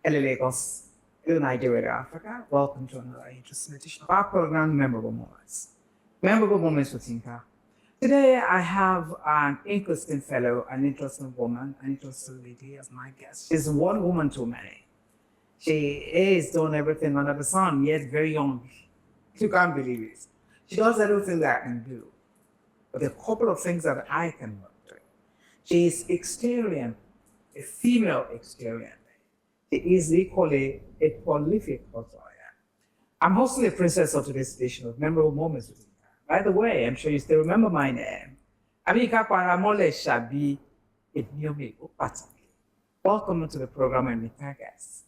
Hello, Lagos. Hello, Nigeria, Africa. Welcome to another interesting edition of our program, Memorable Moments. Memorable Moments with Tinka. Today, I have an interesting fellow, an interesting woman, an interesting lady as my guest. She's one woman to many. She is doing everything under the sun, yet very young. You can't believe it. She does everything that I can do. But there are a couple of things that I can do. She is experienced, a female experienced. She is equally a prolific author. I'm hosting the princess of today's edition of Memorable Moments with Ika. By the way, I'm sure you still remember my name. Amika Paramole Shabi Ibniomi Upataki. Welcome to the program and meet my guests.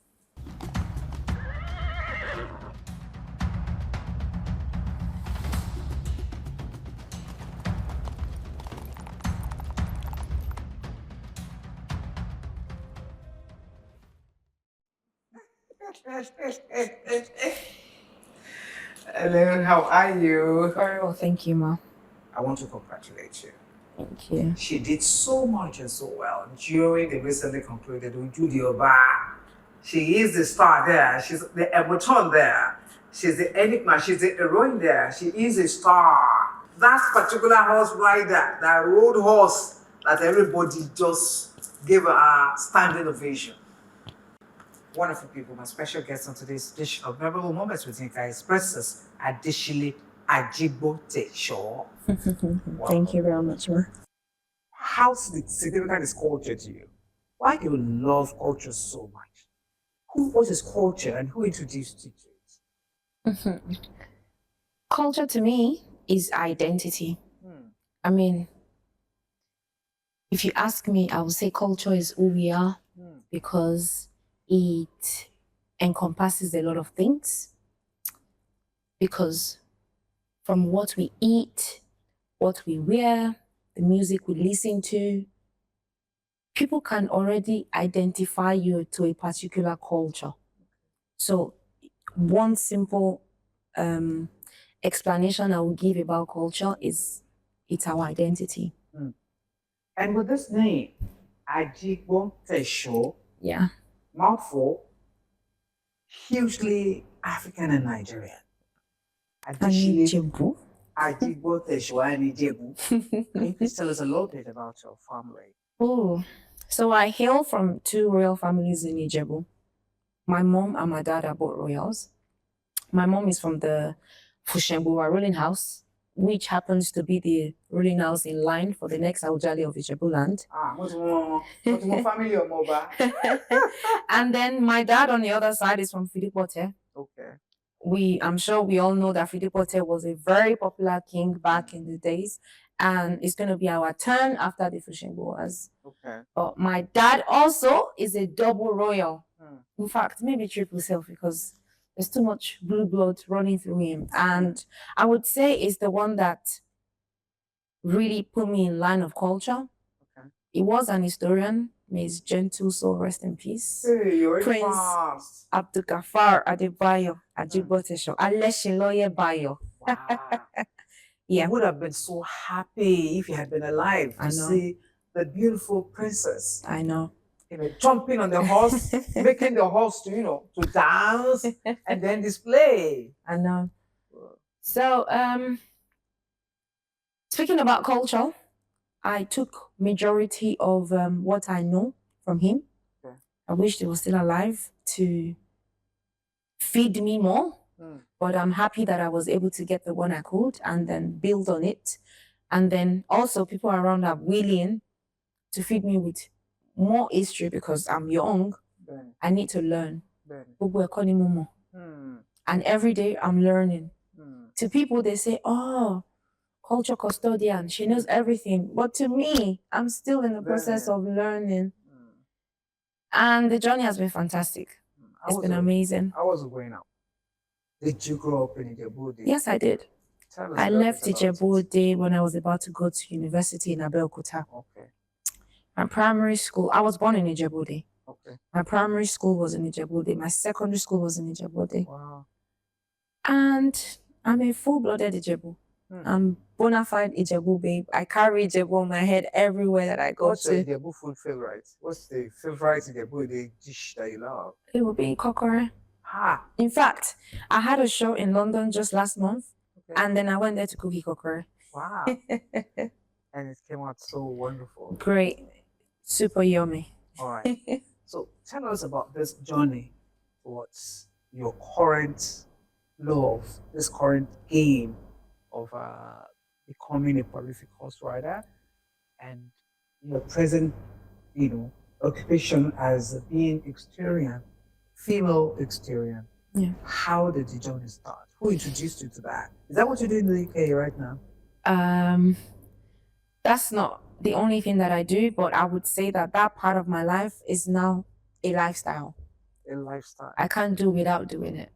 Hello, how are you? Very well, thank you, Ma. I want to congratulate you. Thank you. She did so much and so well during the recently concluded Ojude Oba. She is the star there. She's the emoton there. She's the enigma. She's the heroine there. She is a star. That particular horse rider, that road horse that everybody just gave a standing ovation. Wonderful people. My special guest on today's edition of Memorable Moments with Nika is Princess Adeshile Ajigboteso. Thank you very much, Ma. How significant is culture to you? Why do you love culture so much? What is culture and who introduced you to it? Culture to me is identity. I mean, if you ask me, I would say culture is who we are because it encompasses a lot of things. Because from what we eat, what we wear, the music we listen to, people can already identify you to a particular culture. So one simple explanation I will give about culture is it's our identity. And with this name, Ajigboteso, Yeah. mouthful, hugely African and Nigerian. Ijebu. Ajigboteso and Ijebu. Can you please tell us a little bit about your family? Oh, so I hail from two royal families in Ijebu. My mom and my dad are both royals. My mom is from the Fushembuwa ruling house, which happens to be the ruling house in line for the next Aujali of Ijebu land. What's more family or Moba? And then my dad on the other side is from Filipote. Okay. I'm sure we all know that Filipote was a very popular king back in the days, and it's going to be our turn after the Fushembuwas. Okay. But my dad also is a double royal. In fact, maybe triple self because there's too much blue blood running through him. And I would say it's the one that really put me in line of culture. Okay. He was an historian. May his gentle soul rest in peace. Hey, you're Prince fast. Abdulgafar Adebayo Ajigboteso. Aleshinloye Bayo. Wow. Yeah. I would have been so happy if you had been alive to see the beautiful princess. I know. Jumping on the horse, making the horse to dance and then display. I know. So, speaking about culture, I took majority of what I know from him. Okay. I wish he was still alive to feed me more, but I'm happy that I was able to get the one I could and then build on it. And then also people around are willing to feed me with more history because I'm young. I need to learn. And every day I'm learning. To people, they say, oh, culture custodian, she knows everything. But to me, I'm still in the process of learning. And the journey has been fantastic. It's been amazing. How was it growing up? Did you grow up in Ijebu? Yes, I did. I left Ijebu when I was about to go to university in Abeokuta. Okay. My primary school, I was born in Ijebu. Okay. My primary school was in Ijebu. My secondary school was in Ijebu. Wow. And I'm a full-blooded Ijebu. I'm bona fide Ijebu babe. I carry Ijebu on my head everywhere that I go What's your to. Ijebu food favorite? What's the favorite Ijebu dish that you love? It would be kokore. Ha! In fact, I had a show in London just last month, Okay. and then I went there to cook kokore. Wow. And it came out so wonderful. Great. Super yummy. All right. So tell us about this journey towards your current love, this current game of becoming a prolific horse rider and your present, occupation as being exterior, female exterior. Yeah. How did the journey start? Who introduced you to that? Is that what you do in the UK right now? That's not the only thing that I do, but I would say that that part of my life is now a lifestyle. A lifestyle. I can't do without doing it.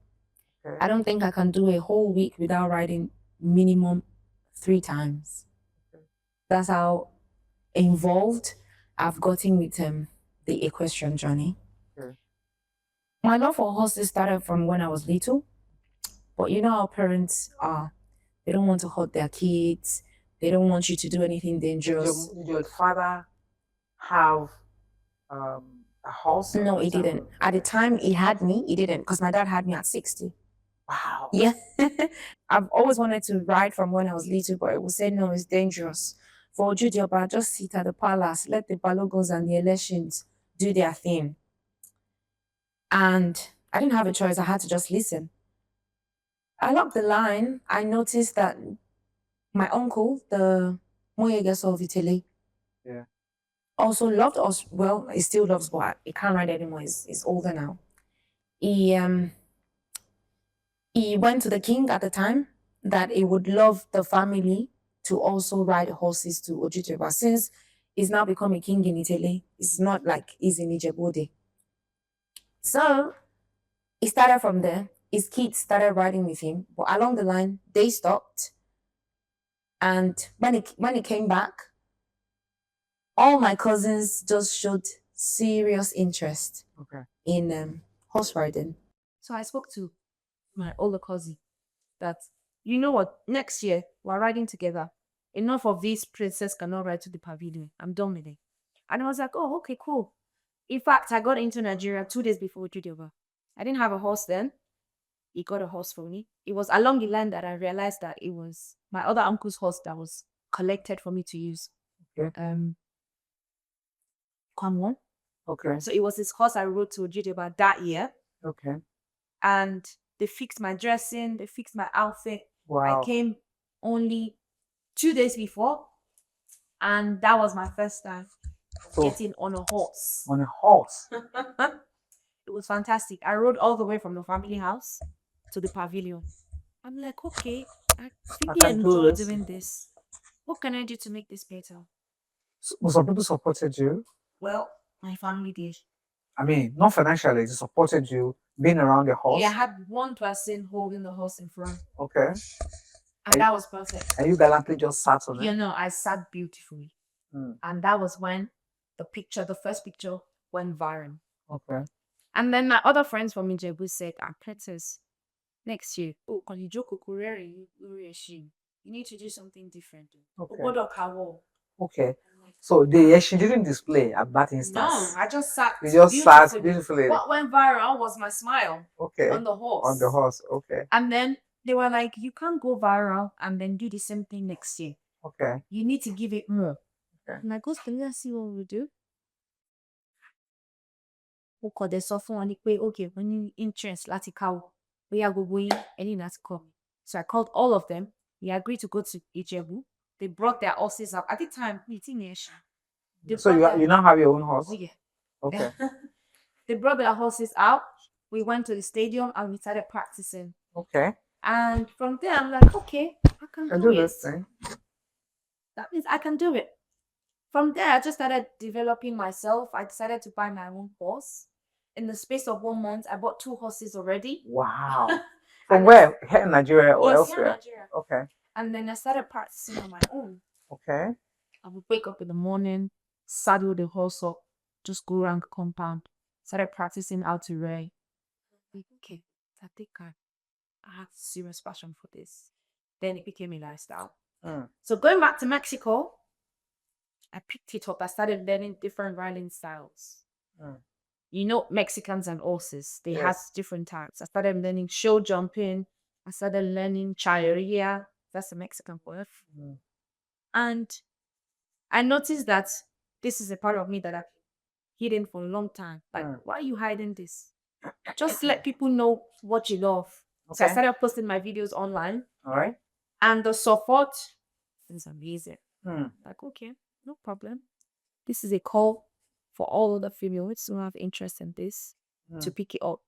Okay. I don't think I can do a whole week without riding minimum 3 times. Okay. That's how involved I've gotten with the equestrian journey. Okay. My love for horses started from when I was little, but you know how parents are. They don't want to hurt their kids. They don't want you to do anything dangerous. Did your father have a horse? No, he didn't. At the time he had me, he didn't, because my dad had me at 60. Wow. Yeah. I've always wanted to ride from when I was little, but it would say no, it's dangerous. For Ojude Oba, just sit at the palace, let the balogons and the elections do their thing. And I didn't have a choice. I had to just listen. Along the line, I noticed that my uncle, the Moyegeso of Italy, also loved us. Well, he still loves, but he can't ride anymore. He's older now. He went to the king at the time that he would love the family to also ride horses to Ojude Oba. Since he's now become a king in Italy, it's not like he's in Ijebu. So he started from there. His kids started riding with him, but along the line, they stopped. And when he came back, all my cousins just showed serious interest in horse riding. So I spoke to my older cousin that, you know what, next year we're riding together. Enough of this princess cannot ride to the pavilion. I'm done with it. And I was like, oh, okay, cool. In fact, I got into Nigeria 2 days before Ojude Oba. I didn't have a horse then. He got a horse for me. It was along the line that I realized that it was my other uncle's horse that was collected for me to use. Okay. Kwamwon. Okay. So it was his horse I rode to Ojude Oba that year. Okay. And they fixed my dressing, they fixed my outfit. Wow. I came only 2 days before, and that was my first time getting on a horse. On a horse? It was fantastic. I rode all the way from the family house to the pavilion. I'm like, okay, I really enjoy doing this. What can I do to make this better? So, some people supported you? Well, my family did. I mean, not financially, they supported you being around the horse? Yeah, I had one person holding the horse in front. Okay. And that was perfect. And you gallantly just sat on it? You know, I sat beautifully. And that was when the first picture went viral. Okay. And then my other friends from Ijebu said, Petters, next year, you need to do something different. Okay. Okay. So she didn't display at that instance. No, I just sat. You just sat beautifully. What went viral was my smile. Okay. On the horse. On the horse. Okay. And then they were like, you can't go viral and then do the same thing next year. Okay. You need to give it more. Okay. I'm like, let's see what we'll do. They sọ fún wọn ní pé, okay, wọ́n ní interest láti káwọ́. Bóyá gbogbo yín, ẹ ní láti kọ́ mi. So I called all of them. We agreed to go to Ijebu. They brought their horses up. At the time, so you now have your own horse? Oh, yeah. Okay. They brought their horses out. We went to the stadium and we started practicing. Okay. And from there, I'm like, okay, I can do this thing. That means I can do it. From there, I just started developing myself. I decided to buy my own horse. In the space of 1 month, I bought 2 horses already. Wow. From where? Here in Nigeria or elsewhere? Here in Nigeria. Okay. And then I started practicing on my own. Okay. I would wake up in the morning, saddle the horse up, just go around the compound. Started practicing how to ride. Okay, I think I have serious passion for this. Then it became a lifestyle. So going back to Mexico, I picked it up. I started learning different riding styles. You know, Mexicans and horses, they have different types. I started learning show jumping. I started learning charreria. That's a Mexican word. And I noticed that this is a part of me that I've hidden for a long time. Like, why are you hiding this? Just let people know what you love. So I started posting my videos online. All right. And the support is amazing. Like, okay, no problem. This is a call for all other females who have interest in this to pick it up.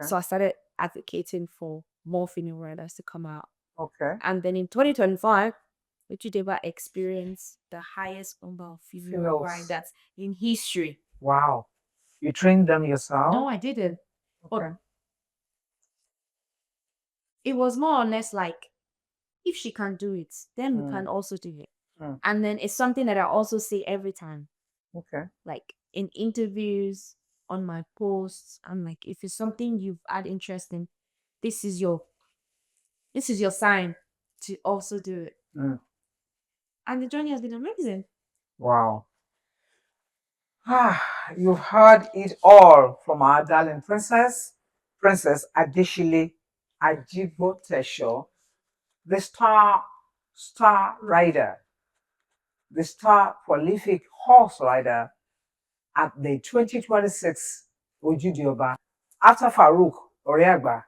So I started advocating for more female riders to come out. And then in 2025, Ojude Oba experienced the highest number of female riders in history. Wow. You trained them yourself? No, I didn't. But it was more or less like, if she can do it, then we can also do it. And then it's something that I also say every time. Like in interviews, on my posts, I'm like, if it's something you've had interest in, this is your sign to also do it. And the journey has been amazing. Wow. You've heard it all from our darling Princess Adeshile Ajigboteso, the star rider, the star prolific horse rider at the 2026 Ojude Oba. After Farouk Oriagba,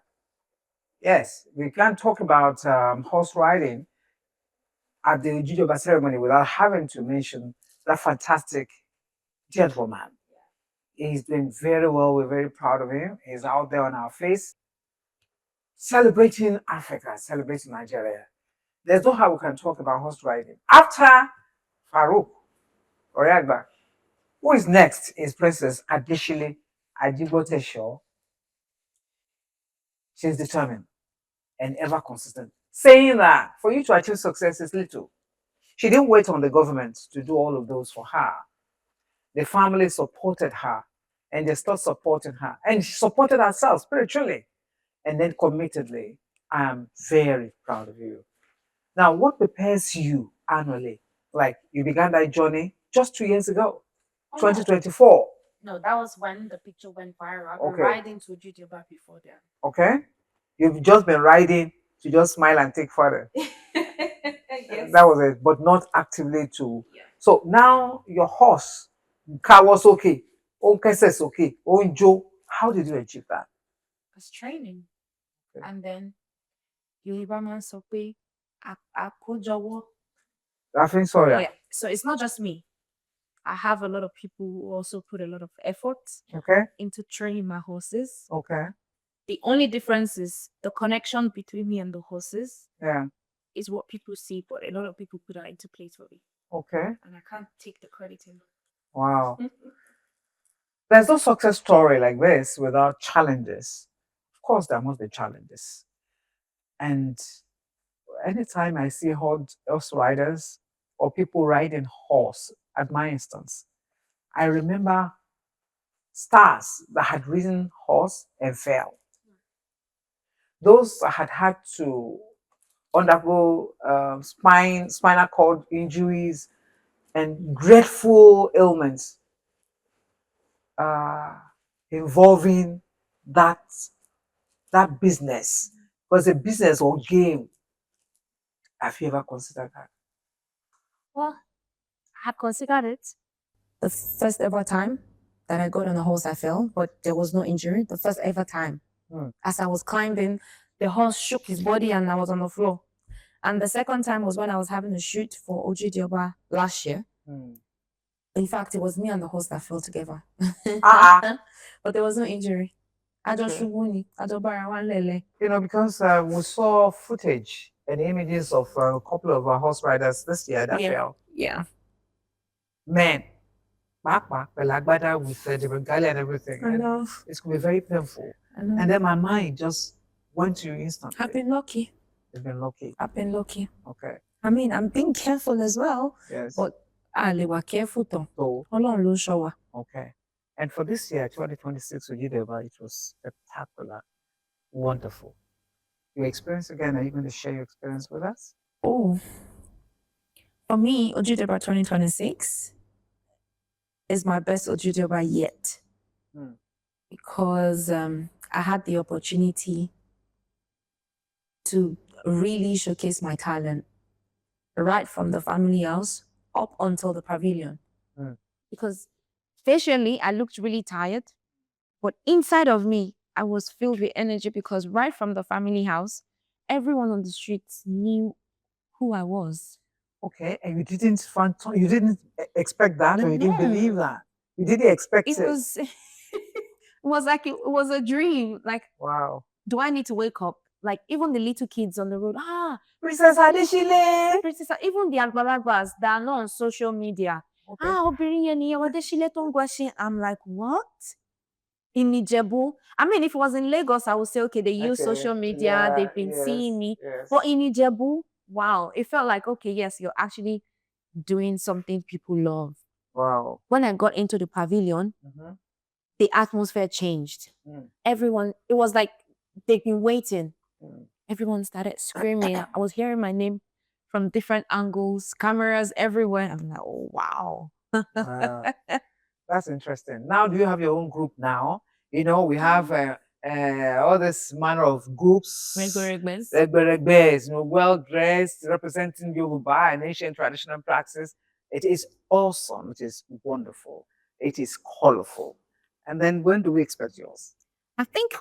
yes, we can't talk about horse riding at the Ojude Oba ceremony without having to mention that fantastic gentleman. He's doing very well. We're very proud of him. He's out there on our face, celebrating Africa, celebrating Nigeria. There's no how we can talk about horse riding. After Farouk Oriagba, who is next is Princess Adeshile Ajigboteso. She's determined and ever consistent, saying that for you to achieve success is little. She didn't wait on the government to do all of those for her. The family supported her and they still supporting her. And she supported herself spiritually and then committedly. I am very proud of you. Now, what prepares you annually? Like you began that journey just 2 years ago, 2024. No, that was when the picture went viral. I've been riding to Ojude Oba before then. Okay. You've just been riding to just smile and take photo. Yes. That was it, but not actively to. Yeah. So now your horse, car was okay. Says okay. Joe, how did you achieve that? It's training. And then Yoruba man sọ pé àkójọwọ́. Sorry. Yeah. So it's not just me. I have a lot of people who also put a lot of effort into training my horses. The only difference is the connection between me and the horses. Is what people see, but a lot of people put that into place for me. And I can't take the credit in. Wow. There's no success story like this without challenges. Of course, there must be challenges. And anytime I see horse riders or people riding horse, at my instance, I remember stars that had ridden horse and fell. Those that had had to undergo spinal cord injuries and dreadful ailments involving that business. Was a business or game. Have you ever considered that? Well, I have considered it. The first ever time that I got on a horse, I fell, but there was no injury. The first ever time. As I was climbing, the horse shook his body and I was on the floor. And the second time was when I was having a shoot for Ojude Oba last year. In fact, it was me and the horse that fell together. But there was no injury. Because we saw footage and images of a couple of our horse riders this year that fell. Yeah. Men, back, with the regalia and everything. I know. It's going to be very painful. I know. And then my mind just went to you instantly. I've been lucky. You've been lucky. I've been lucky. Okay. I mean, I'm being careful as well. Yes. But I was careful too. So, okay. And for this year, 2026, Ojude Oba, it was spectacular. Wonderful. Your experience again, are you going to share your experience with us? Oh, For me, Ojude Oba 2026 is my best Ojude Oba yet. Because I had the opportunity to really showcase my talent right from the family house up until the pavilion. Because facially, I looked really tired, but inside of me, I was filled with energy because right from the family house, everyone on the streets knew who I was. Okay, and you didn't expect that, or you didn't believe that. You didn't expect it. It was, it was like it was a dream. Like, wow. Do I need to wake up? Like even the little kids on the road, Princess Adeshile. Even the Agbalagbas that are not on social media. Okay. Obìnrin yẹn ni Adeshile tó ń gbàṣẹ. I'm like, what? In Ijebu? I mean, if it was in Lagos, I would say, okay, they use social media, they've been seeing me. But in Ijebu, wow, it felt like, okay, yes, you're actually doing something people love. Wow. When I got into the pavilion, the atmosphere changed. Everyone, it was like they've been waiting. Everyone started screaming. I was hearing my name from different angles, cameras everywhere. I'm like, oh, wow. That's interesting. Now, do you have your own group now? You know, we have all this manner of groups. Regberegbes, you know, well dressed, representing Yoruba and ancient traditional practice. It is awesome. It is wonderful. It is colorful. And then when do we expect yours? I think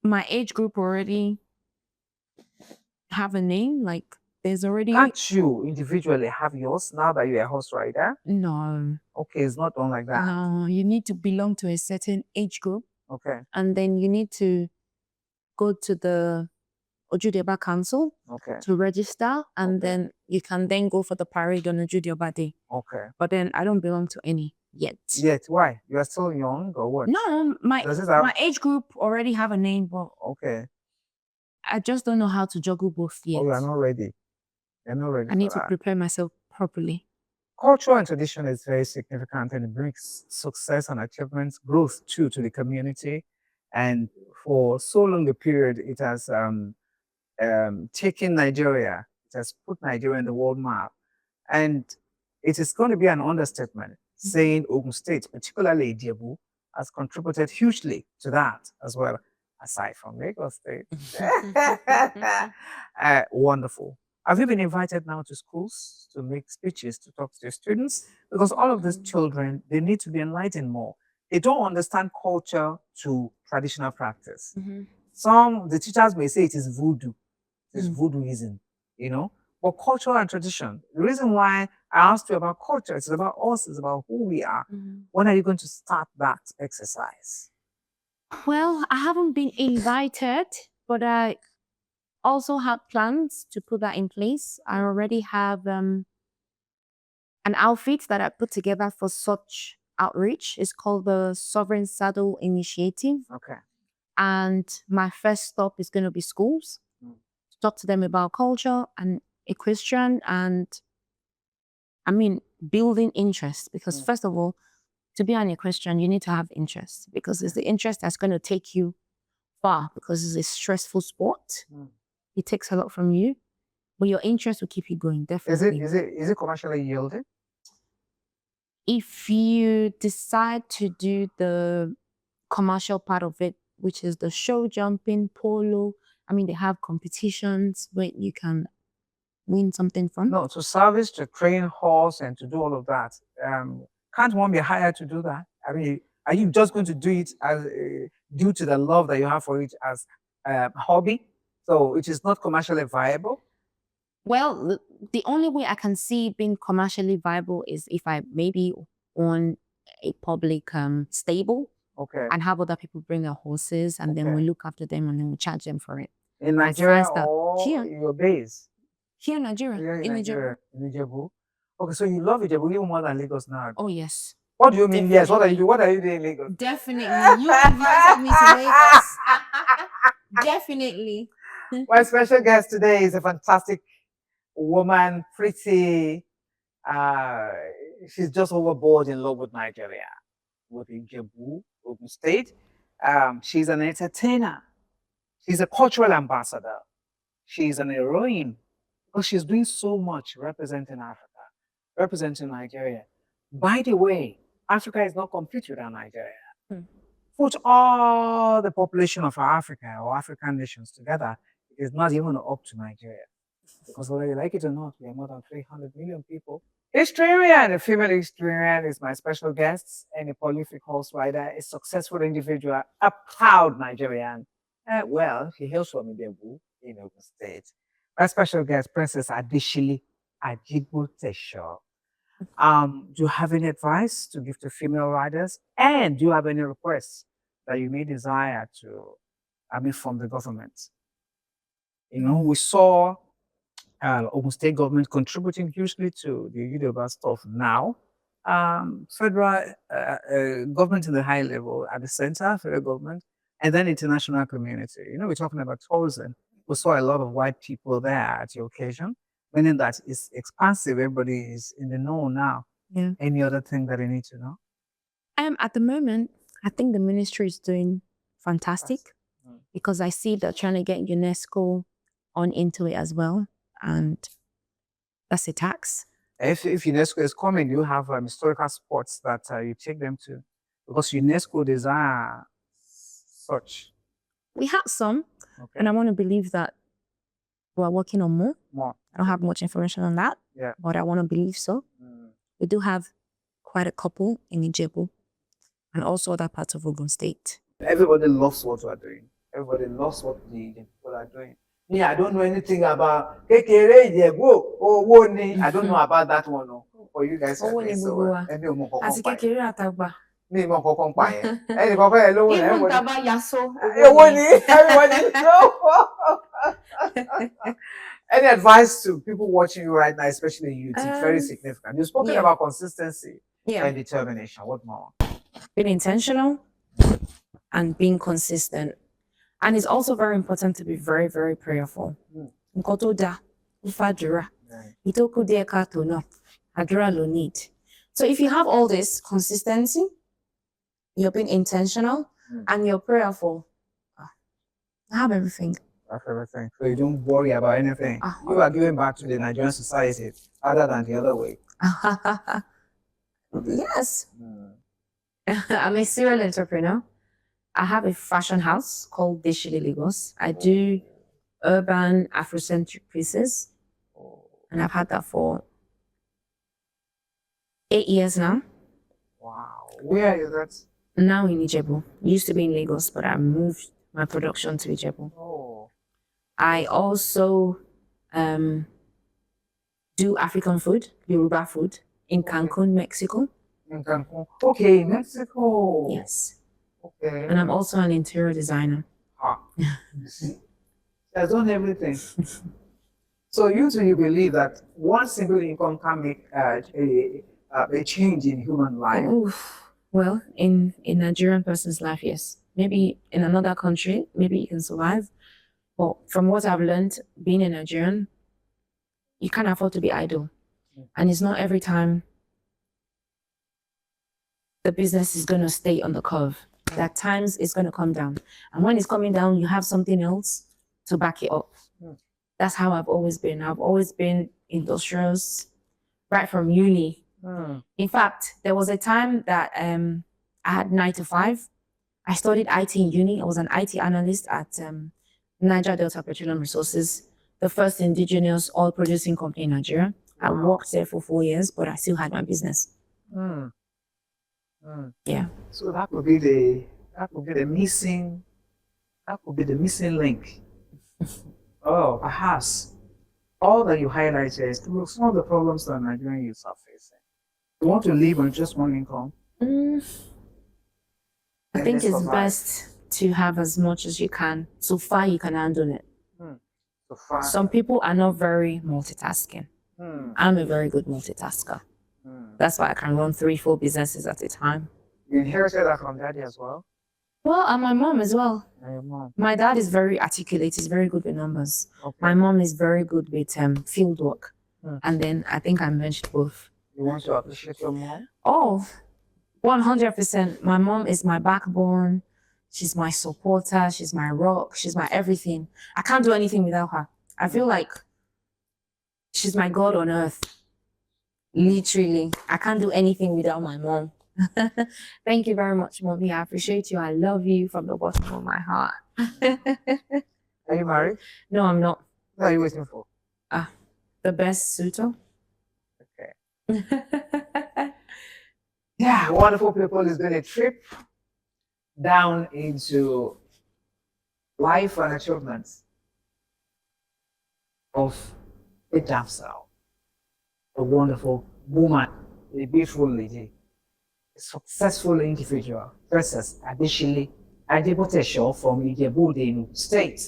my age group already have a name. Like there's already. Can't you individually have yours now that you're a horse rider? No. Okay, it's not done like that. No, you need to belong to a certain age group. Okay. And then you need to go to the Ojude Oba Council to register, and then you can then go for the parade on Ojude Oba Day. Okay. But then I don't belong to any yet. Yet? Why? You are still young or what? No, my age group already have a name, but I just don't know how to juggle both yet. Oh, you are not ready. You're not ready. I need to prepare myself properly. Culture and tradition is very significant, and it brings success and achievements, growth too, to the community. And for so long a period, it has taken Nigeria, it has put Nigeria in the world map. And it is going to be an understatement saying Ogun State, particularly Ijebu, has contributed hugely to that as well, aside from Lagos State. Wonderful. Have you been invited now to schools to make speeches, to talk to your students? Because all of these children, they need to be enlightened more. They don't understand culture to traditional practice. The teachers may say it is voodoo, it is voodooism, you know. But culture and tradition, the reason why I asked you about culture, it's about us, it's about who we are. When are you going to start that exercise? Well, I haven't been invited, but I also have plans to put that in place. I already have an outfit that I put together for such outreach. It's called the Sovereign Saddle Initiative. Okay. And my first stop is going to be schools to talk to them about culture and equestrian and, I mean, building interest. Because first of all, to be an equestrian, you need to have interest because it's the interest that's going to take you far because it's a stressful sport. It takes a lot from you, but your interest will keep you going, definitely. Is it commercially yielding? If you decide to do the commercial part of it, which is the show jumping, polo, I mean, they have competitions where you can win something from. No, to service, to train horse and to do all of that. Can't one be hired to do that? I mean, are you just going to do it as due to the love that you have for it as a hobby? So it is not commercially viable? Well, the only way I can see being commercially viable is if I maybe own a public stable and have other people bring their horses and then we look after them and then we charge them for it. In Nigeria or here? Your base? Here in Nigeria. In Nigeria. In Ijebu. Okay, so you love Ijebu even more than Lagos now? Oh, yes. What do you mean, yes? What are you doing in Lagos? Definitely. You invited me to Lagos. Definitely. My special guest today is a fantastic woman, pretty. She's just overboard in love with Nigeria, with Ijebu, Ogun State. She's an entertainer. She's a cultural ambassador. She's an heroine because she's doing so much representing Africa. representing Nigeria. By the way, Africa is not complete without Nigeria. Put all the population of Africa or African nations together, it is not even up to Nigeria. Because whether you like it or not, we are more than 300 million people. Historian, a female historian, is my special guest, and a prolific horse rider, a successful individual, a proud Nigerian. Well, he hails from Ijebu in Ogun State. My special guest, Princess Adeshile Ajigboteso. Do you have any advice to give to female riders? And do you have any requests that you may desire from the government? You know, we saw Ogun State government contributing hugely to the Ojude Oba stuff now. Federal government in the high level at the center, federal government, and then international community. You know, we're talking about tourism. We saw a lot of white people there at your occasion, meaning that it's expansive. Everybody is in the know now. Yeah. Any other thing that they need to know? At the moment, I think the ministry is doing fantastic because I see they're trying to get UNESCO on into it as well. And that's a tax. If UNESCO is coming, you have historical spots that you take them to, because UNESCO desire such. We have some, and I want to believe that we're working on more. I don't have much information on that, but I want to believe so. We do have quite a couple in Ijebu and also other parts of Ogun State. Everybody loves what we are doing. Everybody loves what the people are doing. Me, I don't know anything about I don't know about that one. No. For you guys, mi mọ kankan pa yẹn ẹnì kankan yẹn lówó yẹn Any advice to people watching you right now, especially youth? It's very significant. You've spoken about consistency and determination. What more? Being intentional and being consistent. And it's also very important to be very, very prayerful. So if you have all this consistency, you're being intentional, and you're prayerful, I have everything. That's everything. So you don't worry about anything. You are giving back to the Nigerian society other than the other way. Yes. I'm a serial entrepreneur. I have a fashion house called Adeshile Lagos. I do urban Afrocentric pieces. And I've had that for 8 years now. Wow. Where is that? Now in Ijebu. Used to be in Lagos, but I moved my production to Ijebu. Oh. I also do African food, Yoruba food, in Cancun, Mexico. In Cancun. Okay, Mexico. Yes. Okay. And I'm also an interior designer. Has done everything. So you believe that one single income can make a change in human life? Well, in a Nigerian person's life, yes. Maybe in another country, maybe you can survive. But from what I've learned, being a Nigerian, you can't afford to be idle. And it's not every time the business is going to stay on the curve. There are times it's going to come down. And when it's coming down, you have something else to back it up. That's how I've always been. I've always been industrious, right from uni. In fact, there was a time that I had 9 to 5. I studied IT in uni. I was an IT analyst at Niger Delta Petroleum Resources, the first indigenous oil producing company in Nigeria. I worked there for 4 years, but I still had my business. Yeah. So that could be the missing link. Oh, perhaps all that you highlighted is some of the problems that Nigerian youths are facing. You want to live on just one income? I think it's best to have as much as you can. So far, you can handle it. So far. Some people are not very multitasking. I'm a very good multitasker. That's why I can run 3-4 businesses at a time. You inherited that from daddy as well? Well, and my mom as well. And your mom. My dad is very articulate. He's very good with numbers. Okay. My mom is very good with field work. And then I think I mentioned both. You want to appreciate your mom? Oh, 100%. My mom is my backbone. She's my supporter. She's my rock. She's my everything. I can't do anything without her. I feel like she's my God on earth. Literally, I can't do anything without my mom. Thank you very much, mommy. I appreciate you. I love you from the bottom of my heart. Are you married? No, I'm not. What are you waiting for? The best suitor. Okay. Yeah, wonderful people. It's been a trip down into life and achievements of a damsel, a wonderful woman, a beautiful lady, a successful individual, Princess Adeshile Ajigboteso from Ijebu State,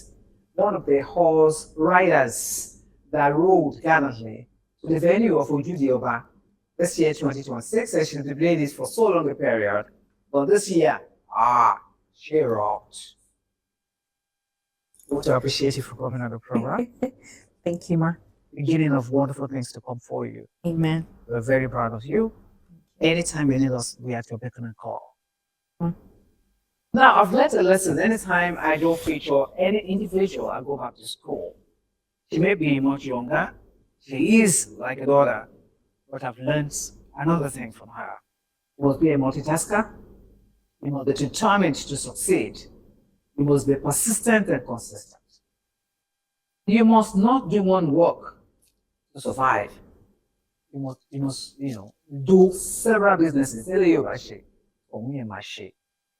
one of the horse riders that rode gallantly to the venue of Ojude Oba this year, 2026, and she's been doing this for so long a period. But this year, she rocked. I want to appreciate you for coming on the program. Thank you, ma. Beginning of wonderful things to come for you. Amen. We're very proud of you. Anytime you need us, we are at your beck and call. Now, I've learned a lesson. Anytime I don't feature any individual, I go back to school. She may be much younger. She is like a daughter, but I've learned another thing from her. You must be a multitasker. You must be determined to succeed. You must be persistent and consistent. You must not do one work to survive. You must, do several businesses. Tell you my shit, or me and my shit,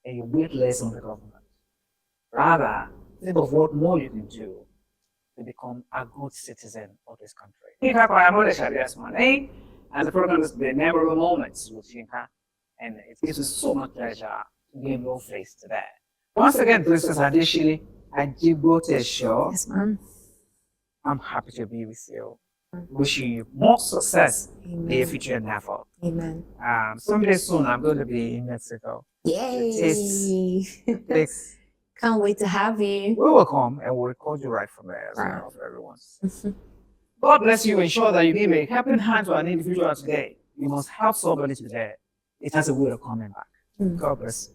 and you wait less on the government. Rather, think of what more you can do to become a good citizen of this country. In fact, I am Adeshile Ajigboteso, and the program is the memorable moments with Yinka, and it gives us so much pleasure to give your face to that. Once again, Princess Adeshile Ajigboteso. Yes, ma'am. I'm happy to be with you. Wishing you more success in your future endeavor. Amen. Someday soon, I'm going to be in Mexico. Yay! Thanks. Can't wait to have you. We will come and we'll record you right from there as well for everyone. God bless you. Ensure that you give a helping hand to an individual today. You must help somebody today. It has a way of coming back. God bless you.